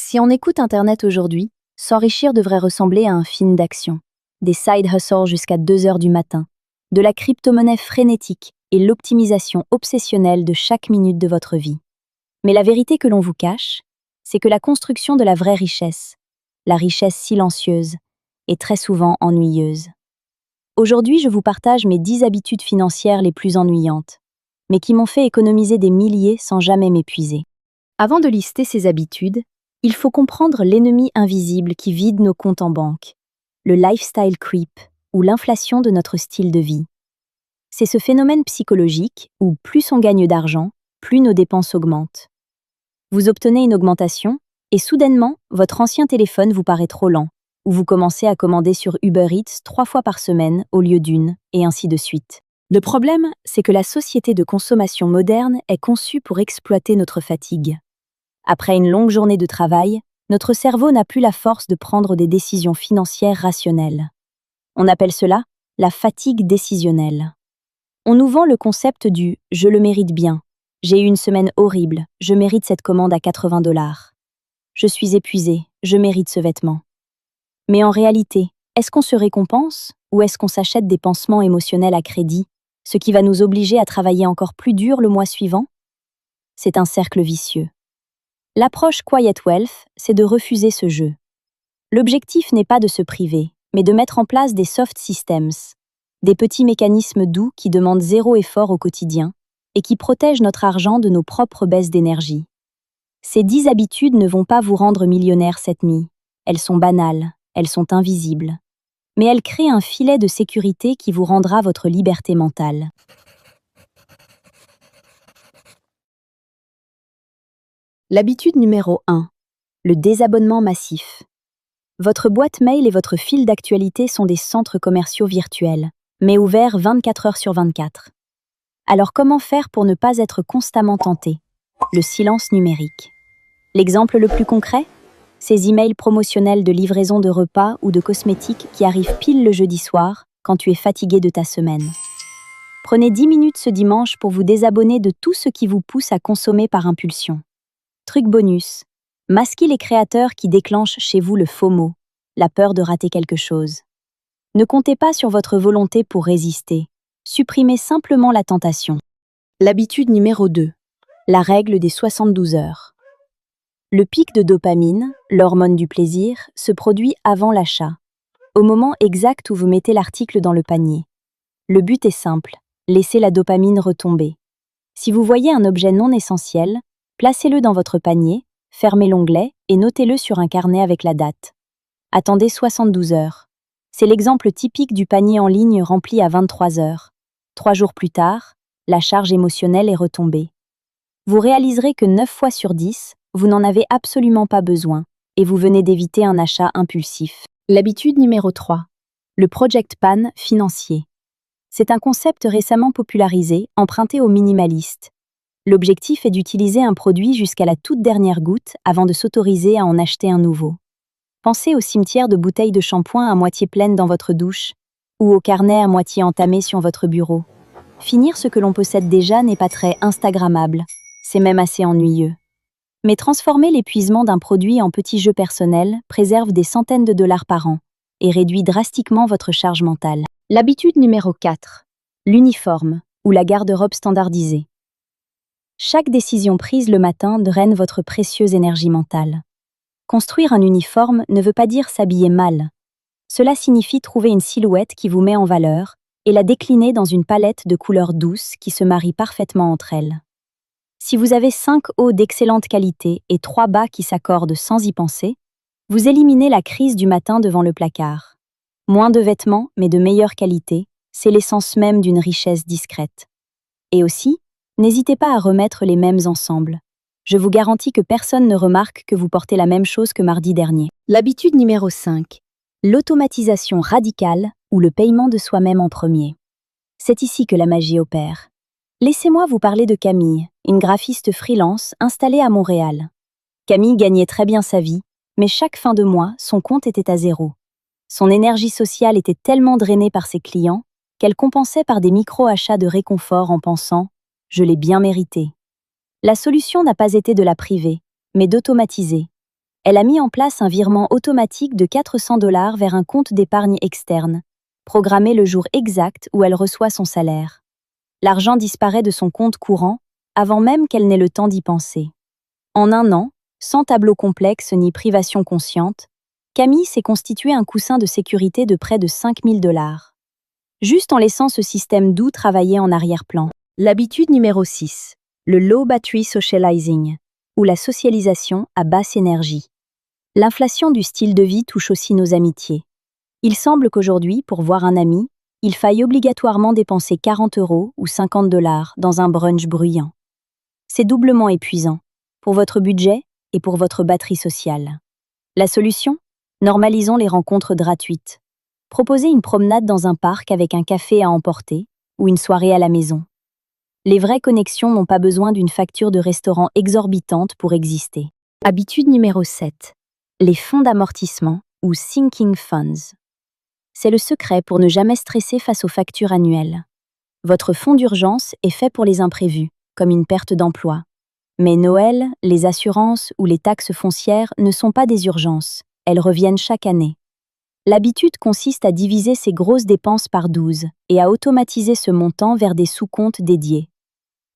Si on écoute Internet aujourd'hui, s'enrichir devrait ressembler à un film d'action. Des side hustles jusqu'à 2 heures du matin, de la crypto-monnaie frénétique et l'optimisation obsessionnelle de chaque minute de votre vie. Mais la vérité que l'on vous cache, c'est que la construction de la vraie richesse, la richesse silencieuse, est très souvent ennuyeuse. Aujourd'hui, je vous partage mes 10 habitudes financières les plus ennuyantes, mais qui m'ont fait économiser des milliers sans jamais m'épuiser. Avant de lister ces habitudes, il faut comprendre l'ennemi invisible qui vide nos comptes en banque, le lifestyle creep ou l'inflation de notre style de vie. C'est ce phénomène psychologique où plus on gagne d'argent, plus nos dépenses augmentent. Vous obtenez une augmentation et soudainement, votre ancien téléphone vous paraît trop lent, ou vous commencez à commander sur Uber Eats 3 fois par semaine au lieu d'une, et ainsi de suite. Le problème, c'est que la société de consommation moderne est conçue pour exploiter notre fatigue. Après une longue journée de travail, notre cerveau n'a plus la force de prendre des décisions financières rationnelles. On appelle cela la fatigue décisionnelle. On nous vend le concept du « je le mérite bien ». J'ai eu une semaine horrible, je mérite cette commande à 80 $. Je suis épuisé, je mérite ce vêtement. Mais en réalité, est-ce qu'on se récompense ou est-ce qu'on s'achète des pansements émotionnels à crédit, ce qui va nous obliger à travailler encore plus dur le mois suivant? C'est un cercle vicieux. L'approche Quiet Wealth, c'est de refuser ce jeu. L'objectif n'est pas de se priver, mais de mettre en place des soft systems, des petits mécanismes doux qui demandent 0 effort au quotidien et qui protègent notre argent de nos propres baisses d'énergie. Ces 10 habitudes ne vont pas vous rendre millionnaire cette nuit. Elles sont banales, elles sont invisibles. Mais elles créent un filet de sécurité qui vous rendra votre liberté mentale. L'habitude numéro 1. Le désabonnement massif. Votre boîte mail et votre fil d'actualité sont des centres commerciaux virtuels, mais ouverts 24 heures sur 24. Alors comment faire pour ne pas être constamment tenté? Le silence numérique. L'exemple le plus concret? Ces emails promotionnels de livraison de repas ou de cosmétiques qui arrivent pile le jeudi soir, quand tu es fatigué de ta semaine. Prenez 10 minutes ce dimanche pour vous désabonner de tout ce qui vous pousse à consommer par impulsion. Truc bonus, masquez les créateurs qui déclenchent chez vous le FOMO, la peur de rater quelque chose. Ne comptez pas sur votre volonté pour résister. Supprimez simplement la tentation. L'habitude numéro 2. La règle des 72 heures. Le pic de dopamine, l'hormone du plaisir, se produit avant l'achat, au moment exact où vous mettez l'article dans le panier. Le but est simple, laissez la dopamine retomber. Si vous voyez un objet non essentiel, placez-le dans votre panier, fermez l'onglet et notez-le sur un carnet avec la date. Attendez 72 heures. C'est l'exemple typique du panier en ligne rempli à 23 heures. 3 jours plus tard, la charge émotionnelle est retombée. Vous réaliserez que 9 fois sur 10, vous n'en avez absolument pas besoin et vous venez d'éviter un achat impulsif. L'habitude numéro 3. Le Project Pan financier. C'est un concept récemment popularisé, emprunté aux minimalistes. L'objectif est d'utiliser un produit jusqu'à la toute dernière goutte avant de s'autoriser à en acheter un nouveau. Pensez au cimetière de bouteilles de shampoing à moitié pleines dans votre douche ou au carnet à moitié entamé sur votre bureau. Finir ce que l'on possède déjà n'est pas très instagrammable, c'est même assez ennuyeux. Mais transformer l'épuisement d'un produit en petit jeu personnel préserve des centaines de dollars par an et réduit drastiquement votre charge mentale. L'habitude numéro 4. L'uniforme ou la garde-robe standardisée. Chaque décision prise le matin draine votre précieuse énergie mentale. Construire un uniforme ne veut pas dire s'habiller mal. Cela signifie trouver une silhouette qui vous met en valeur et la décliner dans une palette de couleurs douces qui se marient parfaitement entre elles. Si vous avez 5 hauts d'excellente qualité et 3 bas qui s'accordent sans y penser, vous éliminez la crise du matin devant le placard. Moins de vêtements, mais de meilleure qualité, c'est l'essence même d'une richesse discrète. Et aussi, n'hésitez pas à remettre les mêmes ensembles. Je vous garantis que personne ne remarque que vous portez la même chose que mardi dernier. L'habitude numéro 5. L'automatisation radicale ou le paiement de soi-même en premier. C'est ici que la magie opère. Laissez-moi vous parler de Camille, une graphiste freelance installée à Montréal. Camille gagnait très bien sa vie, mais chaque fin de mois, son compte était à 0. Son énergie sociale était tellement drainée par ses clients qu'elle compensait par des micro-achats de réconfort en pensant « je l'ai bien mérité ». La solution n'a pas été de la priver, mais d'automatiser. Elle a mis en place un virement automatique de 400 $ vers un compte d'épargne externe, programmé le jour exact où elle reçoit son salaire. L'argent disparaît de son compte courant avant même qu'elle n'ait le temps d'y penser. En un an, sans tableau complexe ni privation consciente, Camille s'est constitué un coussin de sécurité de près de 5 000 $. Juste en laissant ce système doux travailler en arrière-plan. L'habitude numéro 6, le low battery socializing, ou la socialisation à basse énergie. L'inflation du style de vie touche aussi nos amitiés. Il semble qu'aujourd'hui, pour voir un ami, il faille obligatoirement dépenser 40 € ou 50 $ dans un brunch bruyant. C'est doublement épuisant, pour votre budget et pour votre batterie sociale. La solution ? Normalisons les rencontres gratuites. Proposez une promenade dans un parc avec un café à emporter ou une soirée à la maison. Les vraies connexions n'ont pas besoin d'une facture de restaurant exorbitante pour exister. Habitude numéro 7. Les fonds d'amortissement ou sinking funds. C'est le secret pour ne jamais stresser face aux factures annuelles. Votre fonds d'urgence est fait pour les imprévus, comme une perte d'emploi. Mais Noël, les assurances ou les taxes foncières ne sont pas des urgences, elles reviennent chaque année. L'habitude consiste à diviser ces grosses dépenses par 12 et à automatiser ce montant vers des sous-comptes dédiés.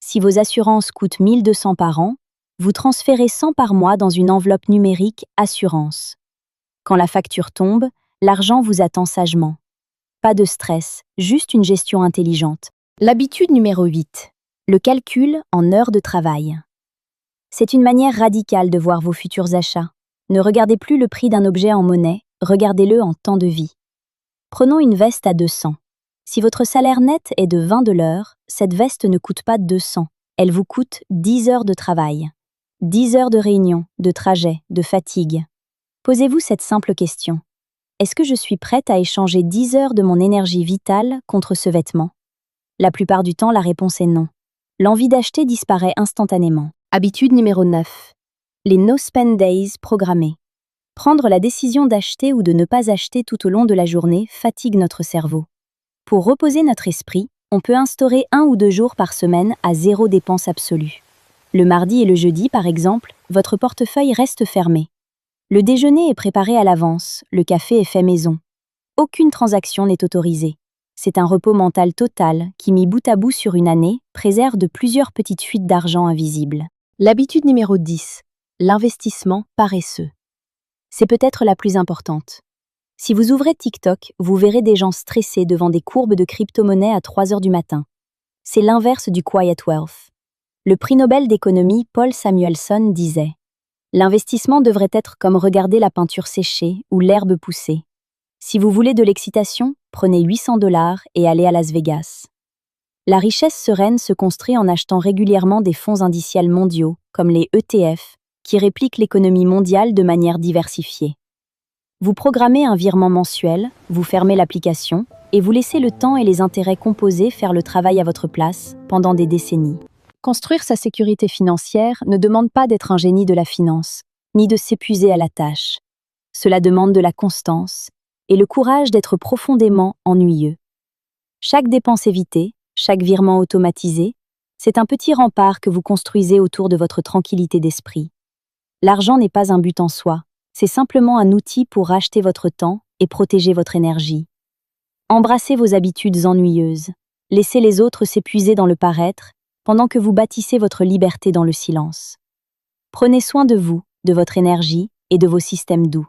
Si vos assurances coûtent 1 200 par an, vous transférez 100 par mois dans une enveloppe numérique assurance. Quand la facture tombe, l'argent vous attend sagement. Pas de stress, juste une gestion intelligente. L'habitude numéro 8. Le calcul en heures de travail. C'est une manière radicale de voir vos futurs achats. Ne regardez plus le prix d'un objet en monnaie, regardez-le en temps de vie. Prenons une veste à 200. Si votre salaire net est de 20 $, cette veste ne coûte pas 200. Elle vous coûte 10 heures de travail. 10 heures de réunion, de trajet, de fatigue. Posez-vous cette simple question. Est-ce que je suis prête à échanger 10 heures de mon énergie vitale contre ce vêtement ? La plupart du temps, la réponse est non. L'envie d'acheter disparaît instantanément. Habitude numéro 9. Les no-spend days programmés. Prendre la décision d'acheter ou de ne pas acheter tout au long de la journée fatigue notre cerveau. Pour reposer notre esprit, on peut instaurer 1 ou 2 jours par semaine à 0 dépense absolue. Le mardi et le jeudi, par exemple, votre portefeuille reste fermé. Le déjeuner est préparé à l'avance, le café est fait maison. Aucune transaction n'est autorisée. C'est un repos mental total qui, mis bout à bout sur une année, préserve de plusieurs petites fuites d'argent invisibles. L'habitude numéro 10. L'investissement paresseux. C'est peut-être la plus importante. Si vous ouvrez TikTok, vous verrez des gens stressés devant des courbes de crypto-monnaies à 3 heures du matin. C'est l'inverse du quiet wealth. Le prix Nobel d'économie Paul Samuelson disait « L'investissement devrait être comme regarder la peinture sécher ou l'herbe pousser. Si vous voulez de l'excitation, prenez 800 $ et allez à Las Vegas. » La richesse sereine se construit en achetant régulièrement des fonds indiciels mondiaux, comme les ETF, qui répliquent l'économie mondiale de manière diversifiée. Vous programmez un virement mensuel, vous fermez l'application et vous laissez le temps et les intérêts composés faire le travail à votre place pendant des décennies. Construire sa sécurité financière ne demande pas d'être un génie de la finance, ni de s'épuiser à la tâche. Cela demande de la constance et le courage d'être profondément ennuyeux. Chaque dépense évitée, chaque virement automatisé, c'est un petit rempart que vous construisez autour de votre tranquillité d'esprit. L'argent n'est pas un but en soi, c'est simplement un outil pour racheter votre temps et protéger votre énergie. Embrassez vos habitudes ennuyeuses, laissez les autres s'épuiser dans le paraître, pendant que vous bâtissez votre liberté dans le silence. Prenez soin de vous, de votre énergie et de vos systèmes doux.